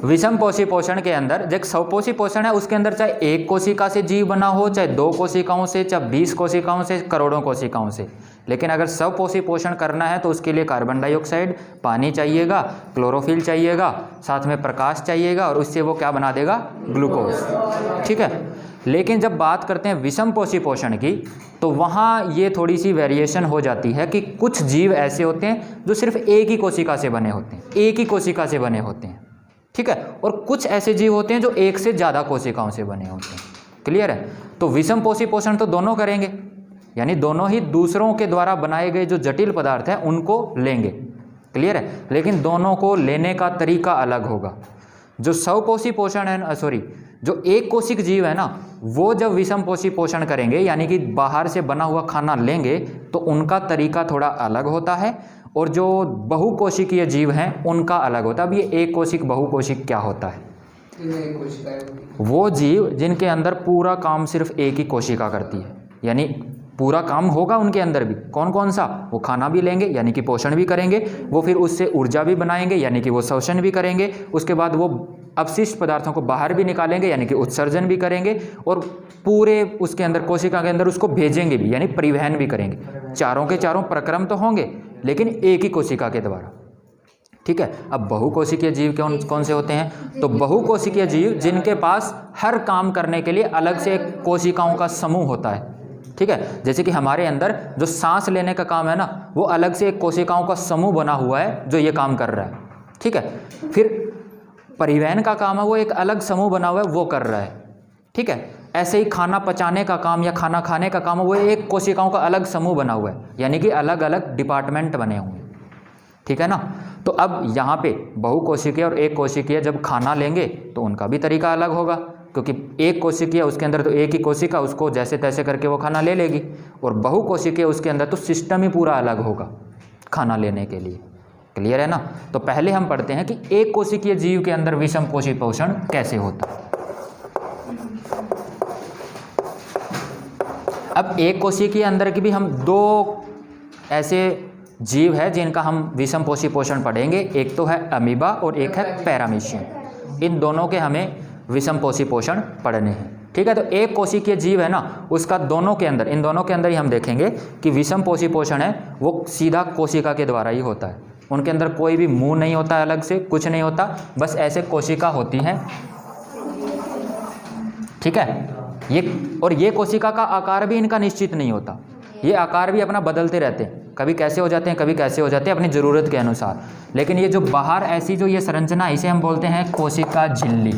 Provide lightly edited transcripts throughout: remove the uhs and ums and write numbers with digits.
विषम कोशी पोषण के अंदर जो स्वपोषी पोषण है उसके अंदर चाहे एक कोशिका से जीव बना हो, चाहे 2 कोशिकाओं से, चाहे 20 कोशिकाओं से, करोड़ों कोशिकाओं से, लेकिन अगर स्वपोषी पोषण करना है तो उसके लिए कार्बन डाइऑक्साइड, पानी चाहिएगा, क्लोरोफिल चाहिएगा, साथ में प्रकाश चाहिएगा और उससे वो क्या बना देगा, ग्लूकोज। ठीक है। लेकिन जब बात करते हैं विषम पोषी पोषण की तो वहाँ ये थोड़ी सी वेरिएशन हो जाती है कि कुछ जीव ऐसे होते हैं जो सिर्फ एक ही कोशिका से बने होते हैं, एक ही कोशिका से बने होते हैं। ठीक है। और कुछ ऐसे जीव होते हैं जो एक से ज़्यादा कोशिकाओं से बने होते हैं। क्लियर है। तो विषम पोषी पोषण तो दोनों करेंगे, यानी दोनों ही दूसरों के द्वारा बनाए गए जो जटिल पदार्थ हैं उनको लेंगे। क्लियर है। लेकिन दोनों को लेने का तरीका अलग होगा। जो स्वपोषी पोषण है, जो एक कोशिक जीव है ना, वो जब विषम पोषी पोषण करेंगे यानी कि बाहर से बना हुआ खाना लेंगे तो उनका तरीका थोड़ा अलग होता है, और जो बहुकोशिकीय जीव हैं उनका अलग होता है। अब ये एक कोशिक बहुकोशिक क्या होता है? वो जीव जिनके अंदर पूरा काम सिर्फ एक ही कोशिका करती है, यानी पूरा काम होगा उनके अंदर भी। कौन कौन सा? वो खाना भी लेंगे यानी कि पोषण भी करेंगे, वो फिर उससे ऊर्जा भी बनाएंगे यानी कि वो शोषण भी करेंगे, उसके बाद वो अपशिष्ट पदार्थों को बाहर भी निकालेंगे यानी कि उत्सर्जन भी करेंगे, और पूरे उसके अंदर कोशिका के अंदर उसको भेजेंगे भी यानी परिवहन भी करेंगे। चारों के चारों प्रक्रम तो होंगे लेकिन एक ही कोशिका के द्वारा। ठीक है। अब बहुकोशिकीय जीव कौन कौन से होते हैं? तो बहुकोशिकीय जीव जिनके पास हर काम करने के लिए अलग से एक कोशिकाओं का समूह होता है। ठीक है। जैसे कि हमारे अंदर जो सांस लेने का काम है ना, वो अलग से एक कोशिकाओं का समूह बना हुआ है जो ये काम कर रहा है। ठीक है। फिर परिवहन का काम है, वो एक अलग समूह बना हुआ है, वो कर रहा है। ठीक है। ऐसे ही खाना पचाने का काम या खाना खाने का काम है, वो एक कोशिकाओं का अलग समूह बना हुआ है, यानी कि अलग अलग डिपार्टमेंट बने हुए हैं। ठीक है ना। तो अब यहाँ पे बहुकोशिकीय और एक कोशिकीय जब खाना लेंगे तो उनका भी तरीका अलग होगा, क्योंकि एक कोशिकीय उसके अंदर तो एक ही कोशिका उसको जैसे तैसे करके वो खाना ले लेगी, और बहुकोशिकीय उसके अंदर तो सिस्टम ही पूरा अलग होगा खाना लेने के लिए। क्लियर है ना। तो पहले हम पढ़ते हैं कि एक कोशिकीय जीव के अंदर विषम पोषी पोषण कैसे होता है। अब एक कोशिकीय के अंदर की भी हम 2 ऐसे जीव है जिनका हम विषम पोषी पोषण पढ़ेंगे, एक तो है अमीबा और एक है पैरामीशियम। इन दोनों के हमें विषम पोषी पोषण पढ़ने हैं। ठीक है। तो एक कोशिकीय जीव है ना, उसका दोनों के अंदर, इन दोनों के अंदर ही हम देखेंगे कि विषम पोषी पोषण है वो सीधा कोशिका के द्वारा ही होता है। उनके अंदर कोई भी मुंह नहीं होता, अलग से कुछ नहीं होता, बस ऐसे कोशिका होती हैं। ठीक है। ये कोशिका का आकार भी इनका निश्चित नहीं होता, ये आकार भी अपना बदलते रहते हैं, कभी कैसे हो जाते हैं कभी कैसे हो जाते हैं अपनी ज़रूरत के अनुसार। लेकिन ये जो बाहर ऐसी जो ये संरचना, इसे हम बोलते हैं कोशिका झिल्ली।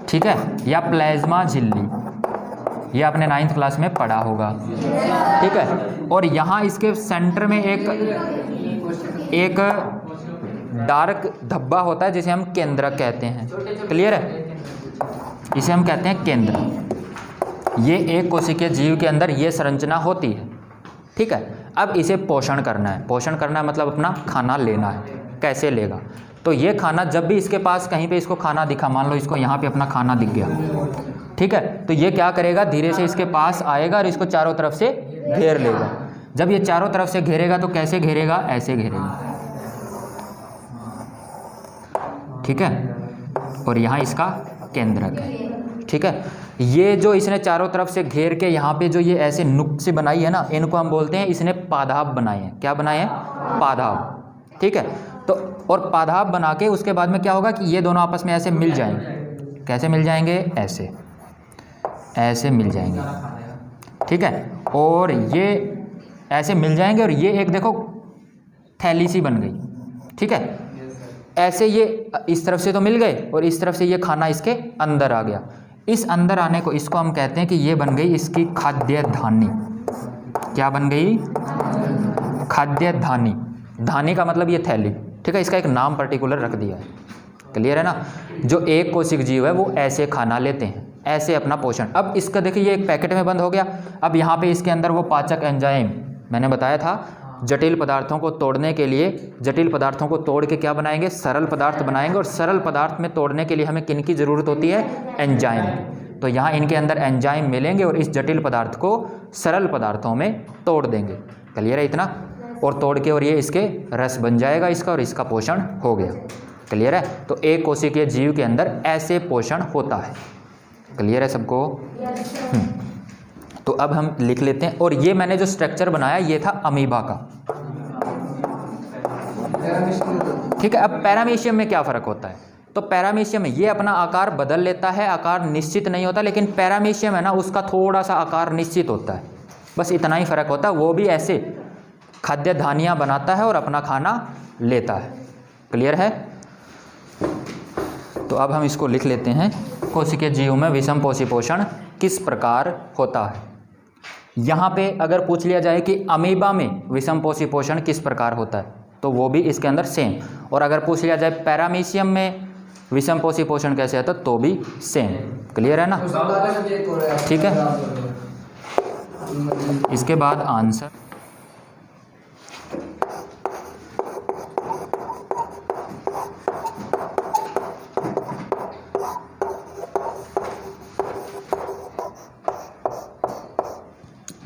ठीक है। या प्लाज्मा झिल्ली, ये आपने 9th क्लास में पढ़ा होगा। ठीक है। और यहाँ इसके सेंटर में एक डार्क धब्बा होता है जिसे हम केंद्रक कहते हैं। क्लियर है। इसे हम कहते हैं केंद्र। ये एक कोशिकीय जीव के अंदर ये संरचना होती है। ठीक है। अब इसे पोषण करना है। पोषण करना है मतलब अपना खाना लेना है। कैसे लेगा? तो ये खाना जब भी इसके पास कहीं पे इसको खाना दिखा, मान लो इसको यहाँ पे अपना खाना दिख गया, ठीक है, तो ये क्या करेगा, धीरे से इसके पास आएगा और इसको चारों तरफ से घेर लेगा। जब ये चारों तरफ से घेरेगा तो कैसे घेरेगा? ऐसे घेरेगा। ठीक है। और यहाँ इसका केंद्रक है। ठीक है। ये जो इसने चारों तरफ से घेर के यहाँ पे जो ये ऐसे नुक्स से बनाई है ना, इनको हम बोलते हैं इसने पादाब बनाए हैं। क्या बनाए हैं? पादाब। ठीक है। तो और पादाब बना के उसके बाद में क्या होगा कि ये दोनों आपस में ऐसे मिल जाएंगे। कैसे मिल जाएंगे? ऐसे ऐसे मिल जाएंगे। ठीक है। और ये ऐसे मिल जाएंगे और ये एक देखो थैली सी बन गई। ठीक है। ऐसे ये इस तरफ से तो मिल गए और इस तरफ से ये खाना इसके अंदर आ गया। इस अंदर आने को इसको हम कहते हैं कि ये बन गई इसकी खाद्य धानी। क्या बन गई? खाद्य धानी। धानी का मतलब ये थैली। ठीक है। इसका एक नाम पर्टिकुलर रख दिया है। क्लियर है ना। जो एक कोशिक जीव है वो ऐसे खाना लेते हैं, ऐसे अपना पोषण। अब इसका देखिए ये एक पैकेट में बंद हो गया। अब यहाँ पे इसके अंदर वो पाचक एंजाइम मैंने बताया था, जटिल पदार्थों को तोड़ने के लिए, जटिल पदार्थों को तोड़ के क्या बनाएंगे? सरल पदार्थ बनाएंगे। और सरल पदार्थ में तोड़ने के लिए हमें किन की ज़रूरत होती है? एंजाइम। तो यहाँ इनके अंदर एंजाइम मिलेंगे और इस जटिल पदार्थ को सरल पदार्थों में तोड़ देंगे। क्लियर है इतना? और तोड़ के और ये इसके रस बन जाएगा इसका, और इसका पोषण हो गया। क्लियर है? तो एक कोशिकीय जीव के अंदर ऐसे पोषण होता है। क्लियर है सबको? तो अब हम लिख लेते हैं। और ये मैंने जो स्ट्रक्चर बनाया ये था अमीबा का। ठीक है, अब पैरामीशियम में क्या फ़र्क होता है? तो पैरामीशियम में ये अपना आकार बदल लेता है, आकार निश्चित नहीं होता, लेकिन पैरामीशियम है ना उसका थोड़ा सा आकार निश्चित होता है, बस इतना ही फ़र्क होता है। वो भी ऐसे खाद्य धानियाँ बनाता है और अपना खाना लेता है। क्लियर है? तो अब हम इसको लिख लेते हैं। कोशिकीय जीव में विषम पोषी पोषण किस प्रकार होता है। यहाँ पे अगर पूछ लिया जाए कि अमीबा में विषम पोषी पोषण किस प्रकार होता है, तो वो भी इसके अंदर सेम। और अगर पूछ लिया जाए पैरामीशियम में विषम पोषी पोषण कैसे होता है, तो भी सेम। क्लियर है ना? ठीक है, इसके बाद आंसर।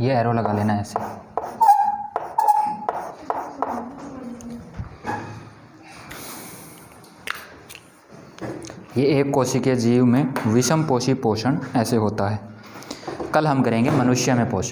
ये एरो लगा लेना ऐसे। ये एक कोशिकीय जीव में विषम पोषी पोषण ऐसे होता है। कल हम करेंगे मनुष्य में पोषण।